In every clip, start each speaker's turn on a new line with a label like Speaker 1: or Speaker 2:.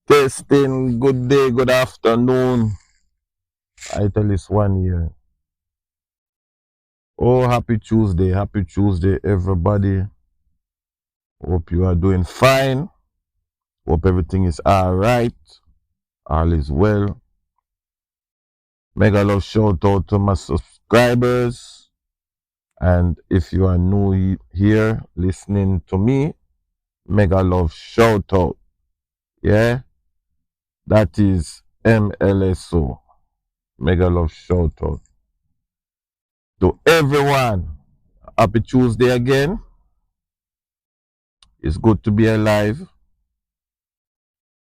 Speaker 1: Testing, good day, good afternoon. I tell this one here. Oh, happy Tuesday, everybody. Hope you are doing fine. Hope everything is all right. All is well. Mega love shout out to my subscribers. And if you are new here listening to me, mega love shout out. Yeah, that is MLSO. Mega love shout out to everyone. Happy Tuesday again. It's good to be alive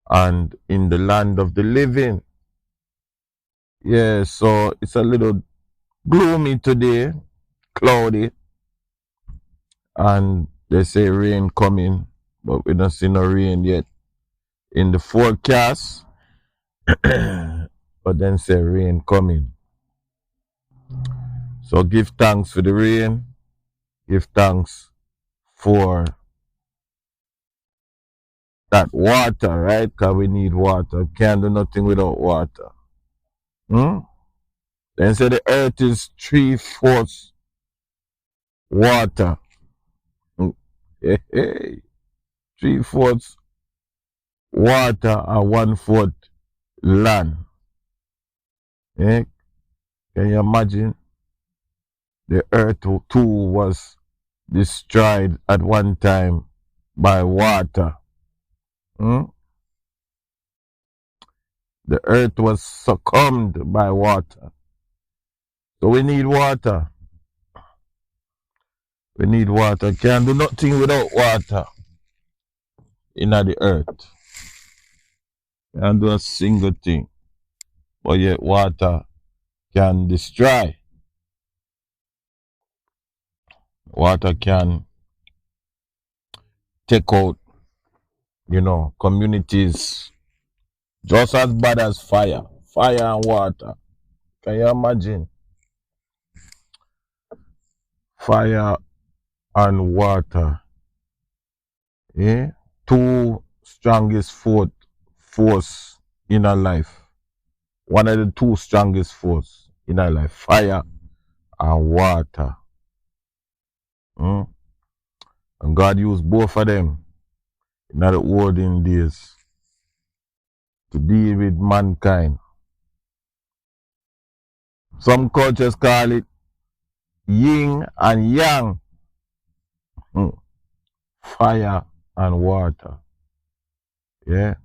Speaker 1: and in the land of the living. Yeah, so it's a little gloomy today, cloudy, and they say rain coming, but we don't see no rain yet in the forecast. But then say rain coming. So give thanks for the rain, give thanks for that water, right? Because we need water. Can't do nothing without water. Then say the earth is 3/4 water. Hey, hey. 3/4 water and 1/4 land. Eh? Can you imagine? The earth too was destroyed at one time by water. The earth was succumbed by water. So we need water. We need water. Can't do nothing without water in the earth. Can't do a single thing. But yet water can destroy. Water can take out, communities just as bad as fire. Fire and water. Can you imagine? Fire and water. Eh? Two strongest force in our life. One of the two strongest force in our life. Fire and water. And God used both of them in the olden days to deal with mankind. Some cultures call it yin and yang. Fire and water. Yeah.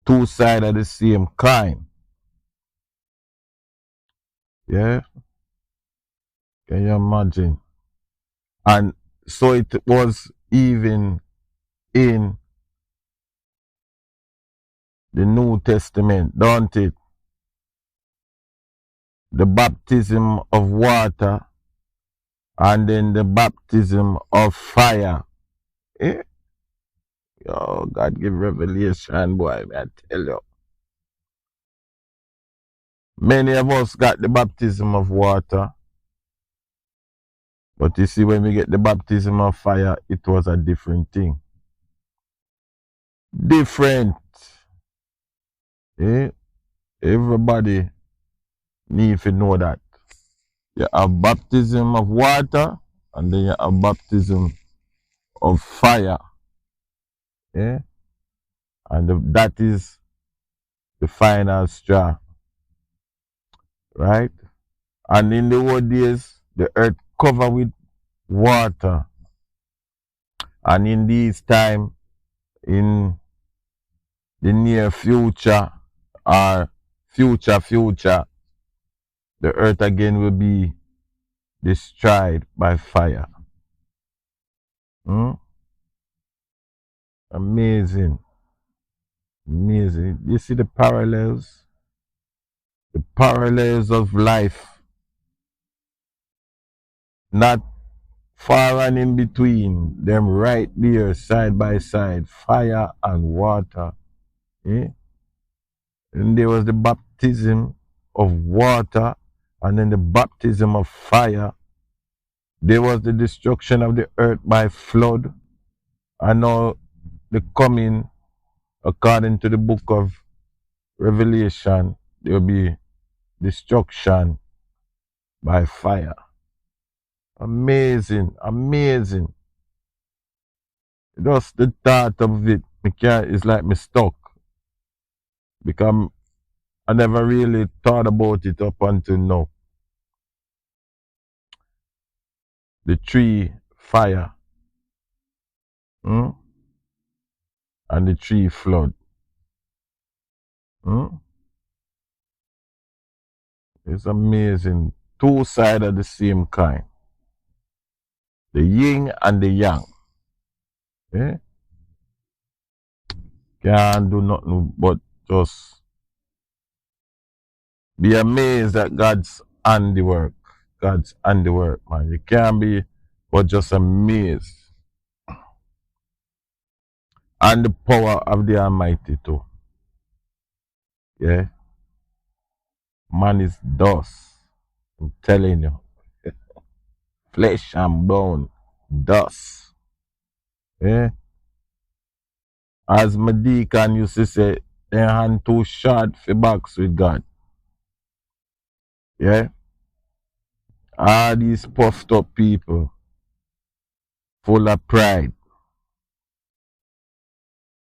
Speaker 1: Two sides of the same coin. Yeah. Can you imagine? And so it was even in the New Testament, don't it? The baptism of water and then the baptism of fire. Eh? Yo, God give revelation, boy, I tell you. Many of us got the baptism of water. But you see, when we get the baptism of fire, it was a different thing. Different. Eh? Everybody need to know that. You have baptism of water and then you have baptism of fire. Eh? And that is the final straw. Right? And in the old days, the earth covered with water. And in this time, in the near future or future, the earth again will be destroyed by fire. Amazing. Amazing. You see the parallels? The parallels of life. Not far and in between, them right there, side by side, fire and water. Eh? And there was the baptism of water and then the baptism of fire. There was the destruction of the earth by flood, and now the coming according to the book of Revelation, there will be destruction by fire. Amazing, amazing. Just the thought of it, it's like me stuck. Because I never really thought about it up until now. The tree fire. Hmm? And the tree flood. Hmm? It's amazing. Two sides of the same kind. The yin and the yang. Eh? Can't do nothing but just be amazed at God's handiwork. God's handiwork, man. You can't be but just amazed. And the power of the Almighty too. Yeah? Man is dust. I'm telling you. Flesh and bone. Dust. Yeah? As my deacon used to say, their hand too short for box with God. Yeah? All these puffed up people, full of pride.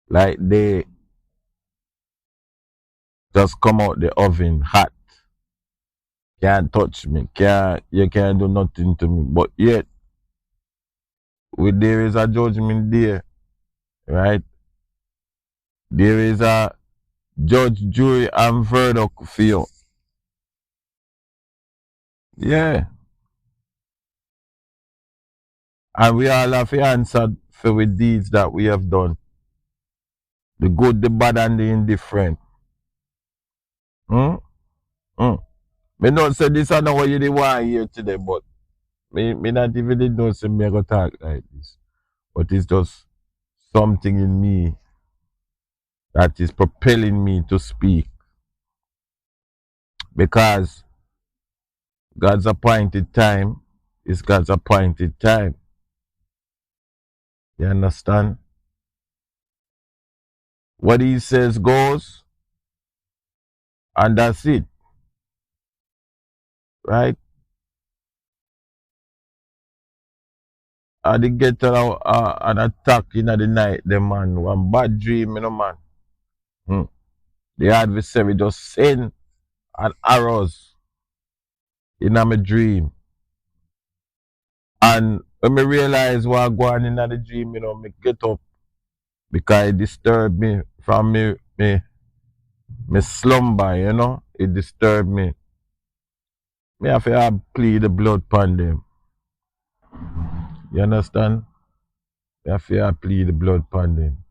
Speaker 1: Like they just come out the oven hot. Can't touch me. You can't do nothing to me. But yet, there is a judgment there, right? There is a judge, jury, and verdict for you. Yeah. And we all have to answer for the deeds that we have done. The good, the bad, and the indifferent. Hmm? Hmm. Me not say this I know what you want here today, but me not even did know say me I go talk like this. But it's just something in me that is propelling me to speak. Because God's appointed time is God's appointed time. You understand? What he says goes, and that's it. Right? I did get an attack in the night, the man. One bad dream, you know, man. The adversary just send an arrows in my dream. And when I realize what going in the dream, you know, me get up because it disturbed me from me slumber, you know. It disturbed me. Me have to plead the blood upon them. You understand? Me have to plead the blood upon them.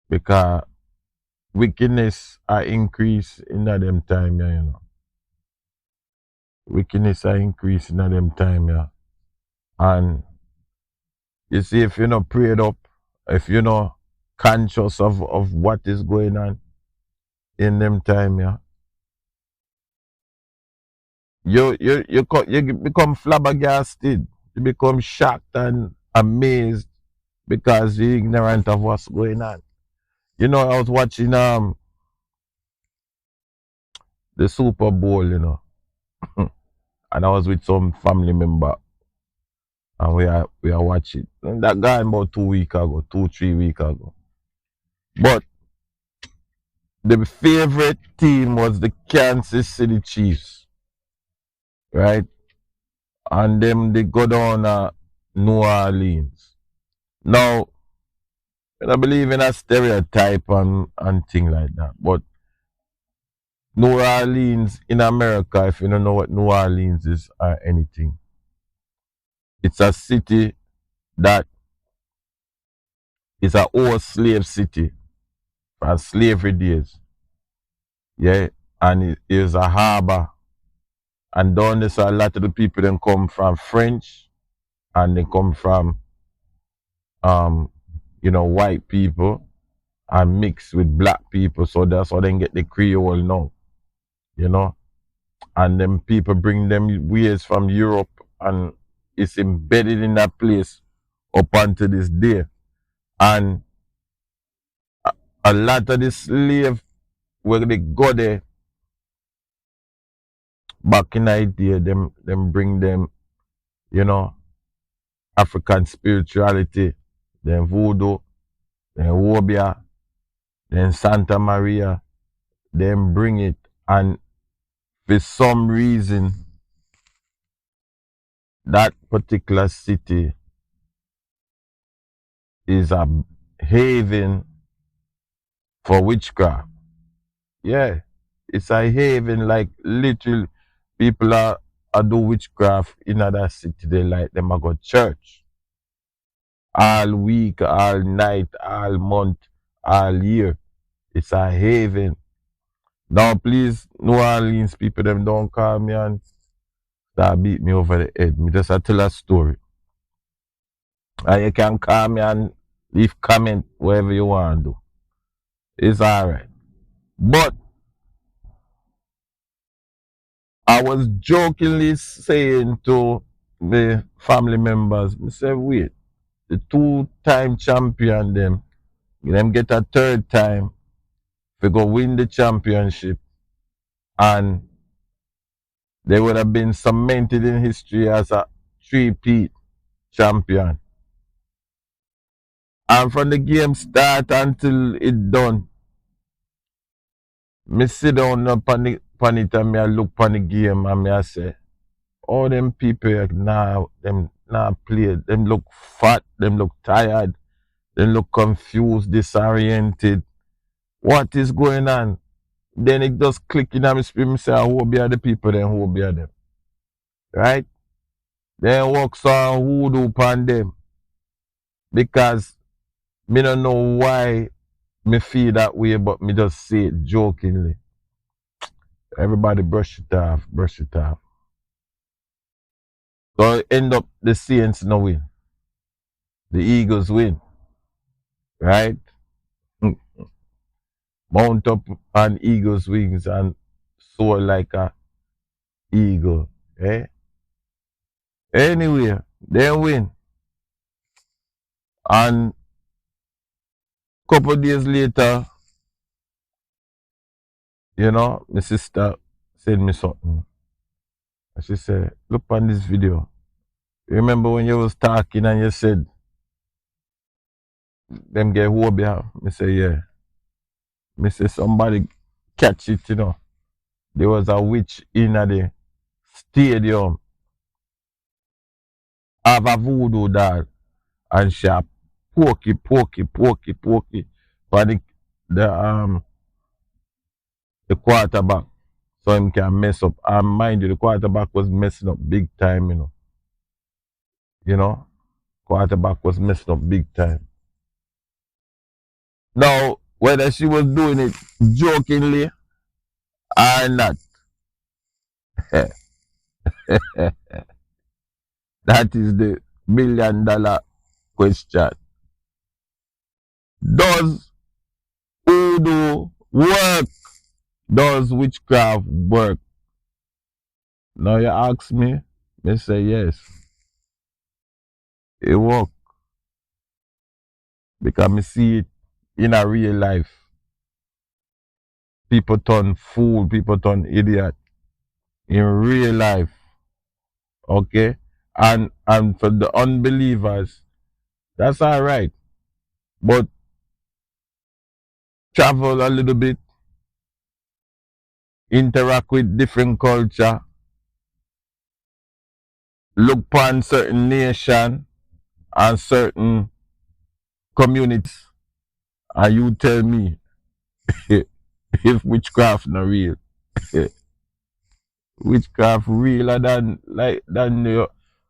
Speaker 1: Because wickedness are increase in them time, yeah, you know. Wickedness are increase in them time, yeah. And you see, if you're not prayed up, if you're not conscious of what is going on in them time, yeah, you become flabbergasted. You become shocked and amazed because you're ignorant of what's going on. You know, I was watching the Super Bowl, you know, and I was with some family member, and we are watching. And that guy about 2 weeks ago, 3 weeks ago. But the favorite team was the Kansas City Chiefs, right? And them they go down New Orleans. Now, I believe in a stereotype and thing like that, but New Orleans in America, if you don't know what New Orleans is or anything, it's a city that is an old slave city from slavery days. Yeah, and it is a harbor. And down there, so a lot of the people then come from French and they come from white people and mix with black people. So that's how they get the Creole now. You know? And then people bring them ways from Europe and it's embedded in that place up until this day. And a lot of the slave where they go there back in the day, them bring them, you know, African spirituality, then voodoo, then wobia, then Santa Maria, then bring it. And for some reason, that particular city is a haven for witchcraft. Yeah, it's a haven, like literally people are do witchcraft in other city. They like them a go church all week, all night, all month, all year. It's a haven. Now please, New Orleans people, them don't call me and start beat me over the head. Me just a tell a story. And you can call me and leave comment whatever you want to do. It's alright. But I was jokingly saying to the family members, I said, wait, the 2-time champion them get a 3rd time to go win the championship, and they would have been cemented in history as a 3-peat champion. And from the game start until it done, me sit down upon it and me I look upon the game and me I say, all them people now, them now play, them look fat, them look tired, them look confused, disoriented. What is going on? Then it just click in my spirit, me say, who be the people then, who be them? Right? Then works on voodoo upon them. Because me don't know why me feel that way, but me just say it jokingly. Everybody brush it off, brush it off. So end up the Saints no win. The Eagles win. Right? Mount up on eagle's wings and soar like a eagle. Eh? Anyway, they win. And couple days later, you know, my sister sent me something. And she said, look on this video. Remember when you was talking and you said, them get Wobia? Me say, yeah. Me say, somebody catch it, you know. There was a witch in the stadium, have a voodoo doll, and she a pokey for the quarterback, so him can mess up. And mind you, the quarterback was messing up big time, you know. You know, quarterback was messing up big time. Now, whether she was doing it jokingly or not, that is the $1 million question. Does voodoo work? Does witchcraft work? Now you ask me, I say yes. It work. Because I see it in a real life. People turn fool, people turn idiot in real life. Okay? And for the unbelievers, that's alright. But travel a little bit, interact with different culture, look upon certain nation and certain communities, and you tell me if witchcraft not real. Witchcraft realer than the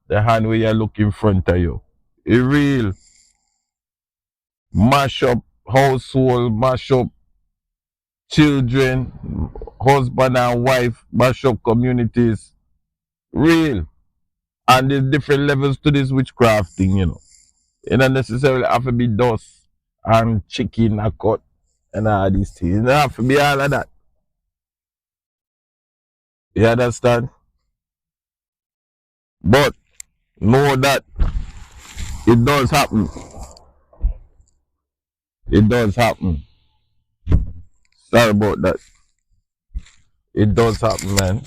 Speaker 1: hand where you look in front of you. It real. Mash up household, mash up children, husband and wife, mash up communities. Real. And there's different levels to this witchcraft thing, you know. It don't necessarily have to be dust and chicken a cut and all these things. It don't have to be all of that. You understand? But know that it does happen. It does happen. Sorry about that. It does happen, man.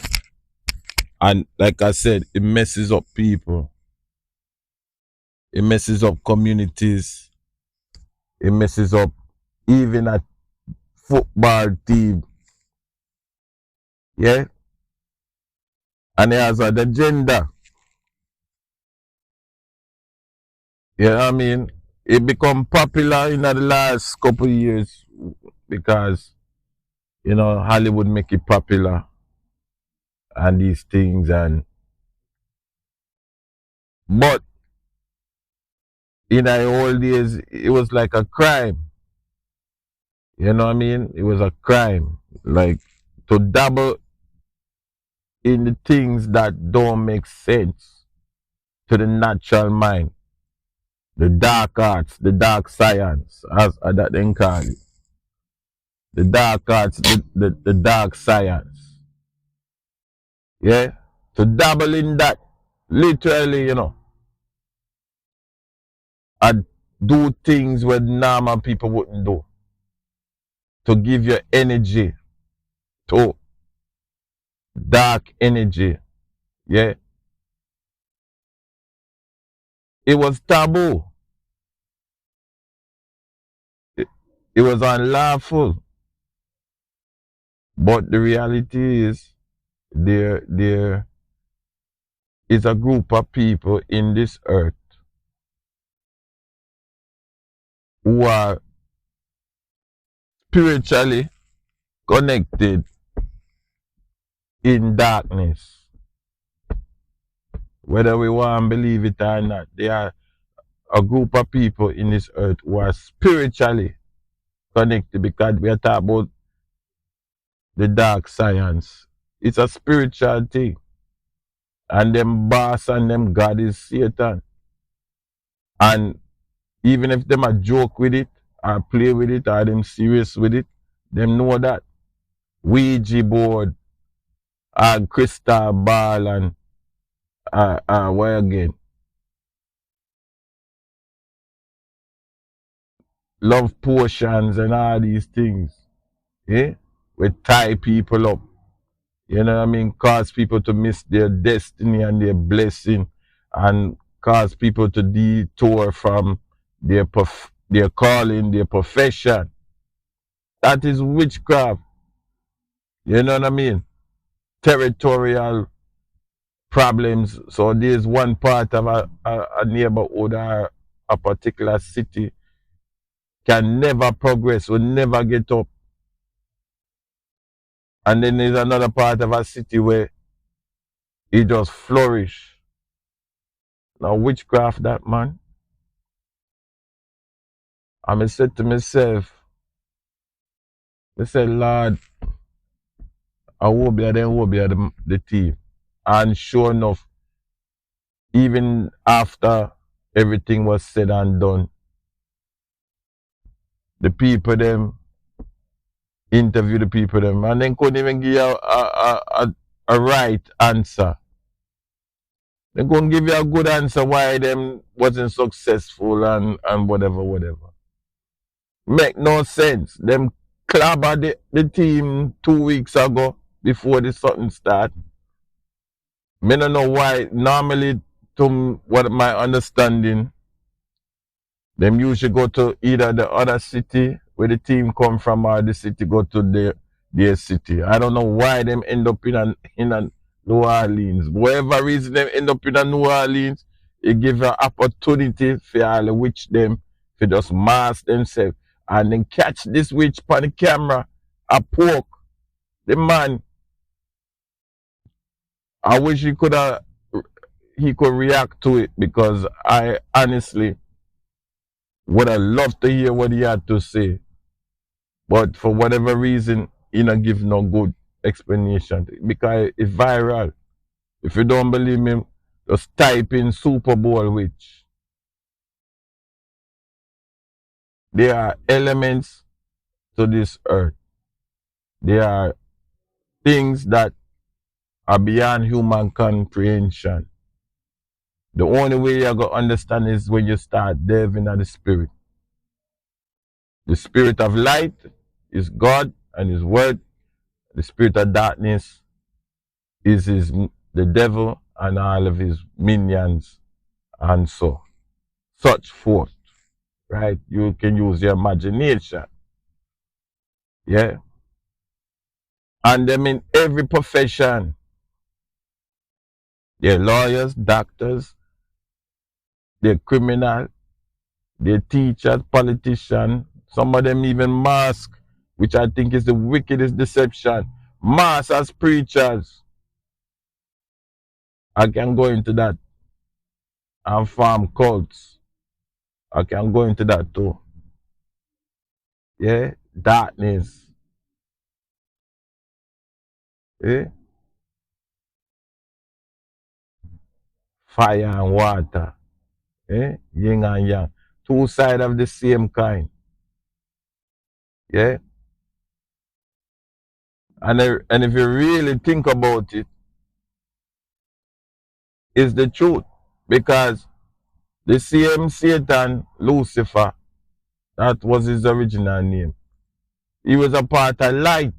Speaker 1: And like I said, it messes up people. It messes up communities. It messes up even a football team. Yeah? And it has an agenda. You know what I mean? It become popular in the last couple of years because, you know, Hollywood make it popular and these things and but in the old days it was like a crime. You know what I mean? It was a crime. Like to dabble in the things that don't make sense to the natural mind. The dark arts, the dark science, as that they call it. The dark arts, the dark science. Yeah? To dabble in that, literally, you know, and do things where normal people wouldn't do. To give your energy to dark energy. Yeah? It was taboo. It was unlawful. But the reality is there is a group of people in this earth who are spiritually connected in darkness. Whether we want to believe it or not, there are a group of people in this earth who are spiritually connected because we are talking about the dark science. It's a spiritual thing. And them boss and them God is Satan. And even if them a joke with it, or play with it, or them serious with it, them know that Ouija board and crystal ball and what again? Love potions and all these things. Eh? We tie people up. You know what I mean? Cause people to miss their destiny and their blessing and cause people to detour from their calling, their profession. That is witchcraft. You know what I mean? Territorial problems. So there's one part of a neighborhood or a particular city can never progress, will never get up. And then there's another part of a city where it just flourish. Now witchcraft that, man. And I said to myself, I said, Lord, I will be the team. And sure enough, even after everything was said and done, the people them interview the people them and then couldn't even give you a right answer. They couldn't give you a good answer why them wasn't successful and whatever. Make no sense. Them clobbered the team 2 weeks ago before the something start. Me don't know why. Normally, to what my understanding, them usually go to either the other city where the team come from or the city go to their city. I don't know why them end up in a New Orleans. Whatever reason them end up in a New Orleans, it give an opportunity for all the witch them to just mask themselves and then catch this witch on the camera, a poke the man. I wish he could react to it because I honestly would have loved to hear what he had to say. But for whatever reason, he not give no good explanation because it's viral. If you don't believe me, just type in Super Bowl witch. There are elements to this earth. There are things that are beyond human comprehension. The only way you're going to understand is when you start delving into the spirit. The spirit of light is God and his word. The spirit of darkness is the devil and all of his minions and so such forth. Right? You can use your imagination. Yeah. And them in every profession. They're lawyers, doctors, they're criminal, they're teachers, politicians, some of them even mask, which I think is the wickedest deception. Mask as preachers. I can go into that. And farm cults. I can go into that too. Yeah? Darkness. Yeah? Fire and water. Yeah? Yin and yang. Two sides of the same kind. Yeah? And if you really think about it, it's the truth. Because the same Satan, Lucifer, that was his original name. He was a part of light.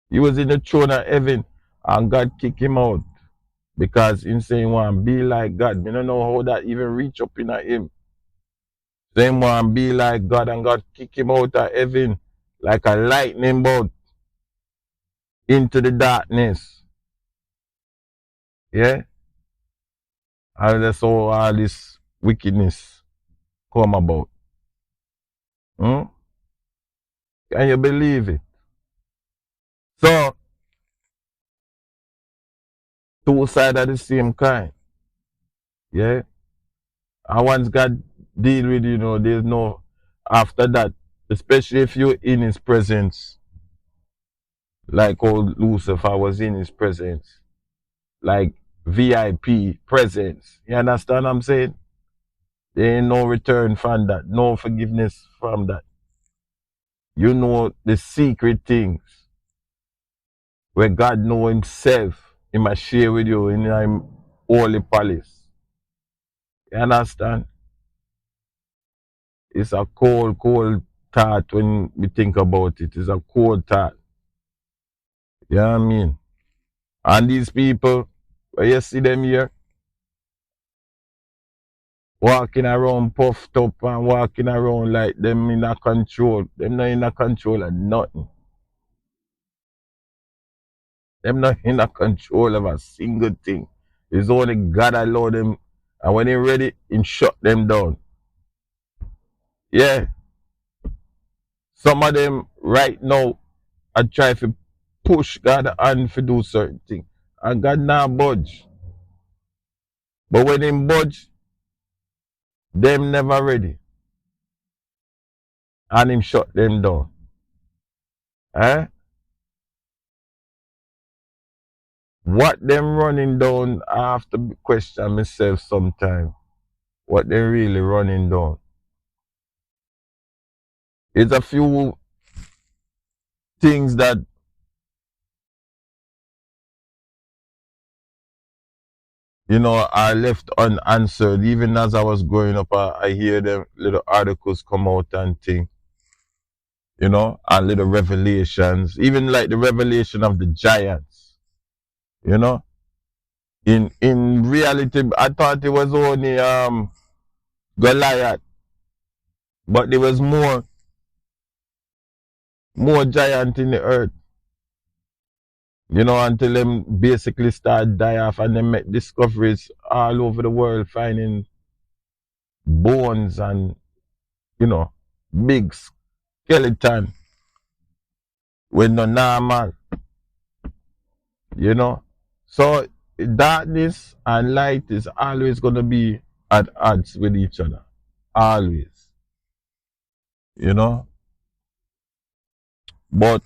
Speaker 1: He was in the throne of heaven and God kicked him out. Because him saying want to be like God. I don't know how that even reach up in him. Saying want to be like God and God kick him out of heaven like a lightning bolt into the darkness. Yeah? And that's how all this wickedness come about. Hmm? Can you believe it? So, two sides of the same kind. Yeah? And once God deal with you, there's no after that, especially if you're in his presence, like old Lucifer was in his presence, like VIP presence. You understand what I'm saying? There ain't no return from that, no forgiveness from that. You know the secret things where God know himself, he must share with you in his holy palace. You understand? It's a cold, cold thought when we think about it. It's a cold thought. You know what I mean? And these people, where you see them here, walking around puffed up and walking around like them in a control. Them not in a control of nothing. Them not in a control of a single thing. It's only God allow them, and when he ready, he shut them down. Yeah. Some of them right now are trying to push God and to do certain things. And God not budge. But when him budge, them never ready. And him shut them down. Eh? What them running down, I have to question myself sometime. What they really running down. It's a few things that are left unanswered. Even as I was growing up, I hear them little articles come out and things, and little revelations. Even like the revelation of the giants, you know. In reality, I thought it was only Goliath, but there was more giant in the earth. Until them basically start die off and they make discoveries all over the world, finding bones and, big skeleton with no normal, So darkness and light is always going to be at odds with each other. Always. But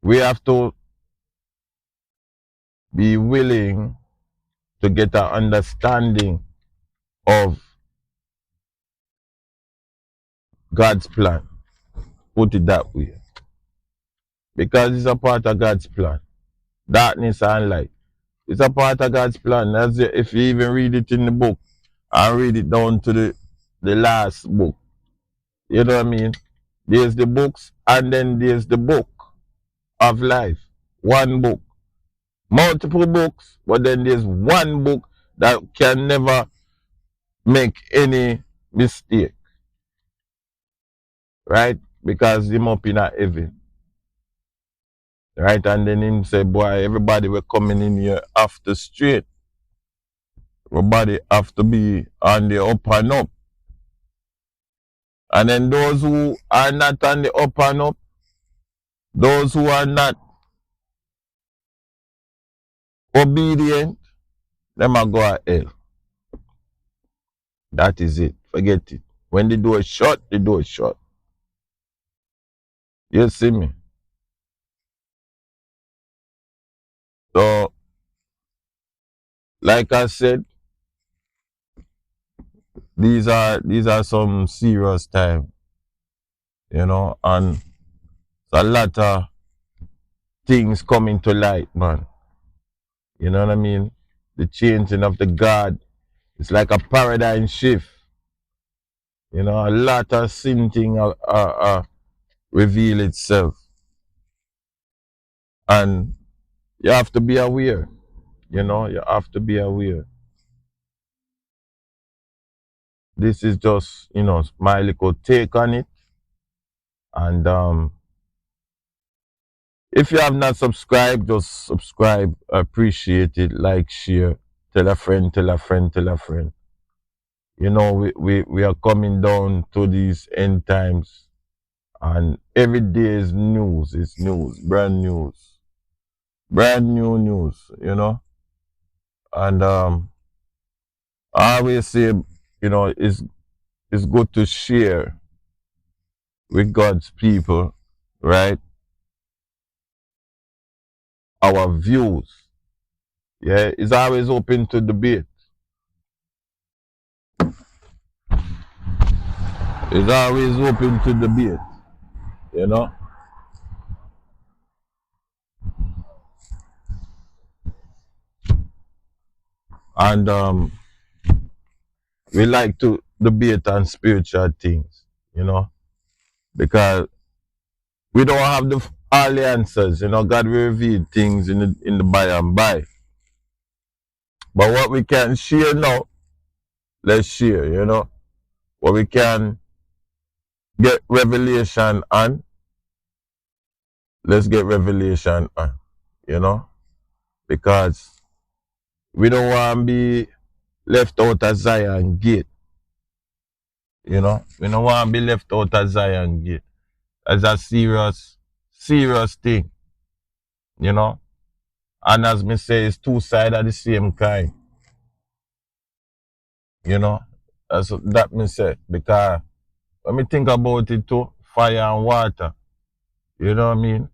Speaker 1: we have to be willing to get an understanding of God's plan. Put it that way. Because it's a part of God's plan. Darkness and light. It's a part of God's plan. If you even read it in the book and read it down to the last book. You know what I mean? There's the books and then there's the book of life. One book. Multiple books, but then there's one book that can never make any mistake. Right? Because him up in a heaven. Right? And then him say, boy, everybody will coming in here after straight. Everybody have to be on the up and up. And then those who are not on the up and up, those who are not obedient, them are go to hell. That is it. Forget it. When the door is shut, the door is shut. You see me? So, like I said, these are some serious time, you know, and a lot of things coming to light, man. You know what I mean? The changing of the guard, it's like a paradigm shift. You know, a lot of sin thing reveal itself, and you have to be aware. You know, you have to be aware. This is just, you know, my little take on it. And if you have not subscribed, just subscribe. I appreciate it. Like, share, tell a friend, tell a friend, tell a friend. You know, we are coming down to these end times, and every day is news. It's news, brand news, brand new news. You know, and I always say, you know, it's good to share with God's people, right? Our views. Yeah, it's always open to debate. It's always open to debate, you know. And we like to debate on spiritual things, you know, because we don't have all the answers, you know. God will reveal things in the by and by. But what we can share now, let's share, you know. What we can get revelation on, let's get revelation on, you know, because we don't want to be left out of Zion Gate, you know. We don't want to be left out of Zion Gate. It's a serious, serious thing, you know. And as me say, it's two sides of the same coin, you know. That's that me say, because when me think about it too, fire and water, you know what I mean?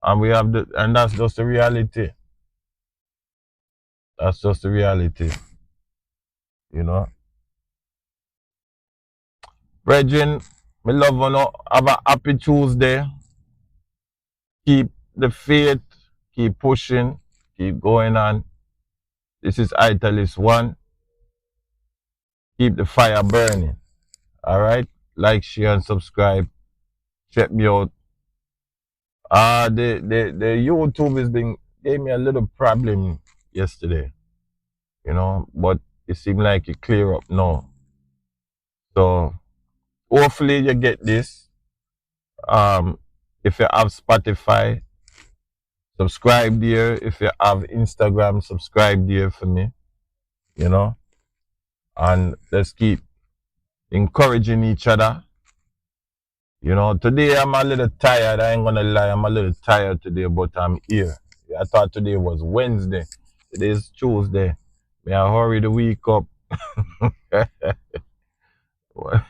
Speaker 1: And we have and that's just the reality. That's just the reality, you know. Brethren, me love you know. Have a happy Tuesday. Keep the faith, keep pushing, keep going on. This is Italis One. Keep the fire burning. Alright? Like, share, and subscribe. Check me out. The YouTube gave me a little problem yesterday, you know, but it seemed like it clear up now. So hopefully you get this. If you have Spotify, subscribe there. If you have Instagram, subscribe there for me, you know. And let's keep encouraging each other. You know, today I'm a little tired. I ain't gonna lie, I'm a little tired today, but I'm here. I thought today was Wednesday. Today is Tuesday. May I hurry the week up? But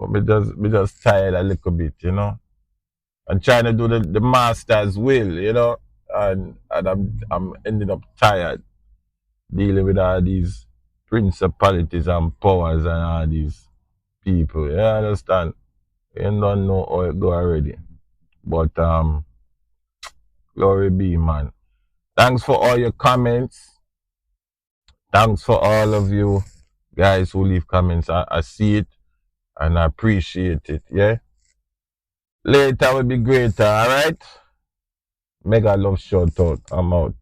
Speaker 1: me just tired a little bit, you know. I'm trying to do the master's will, you know, and I'm ending up tired dealing with all these principalities and powers and all these people. You understand? You don't know how it go already. But glory be, man. Thanks for all your comments. Thanks for all of you guys who leave comments. I see it and I appreciate it. Yeah. Later will be greater. All right. Mega love shout out. I'm out.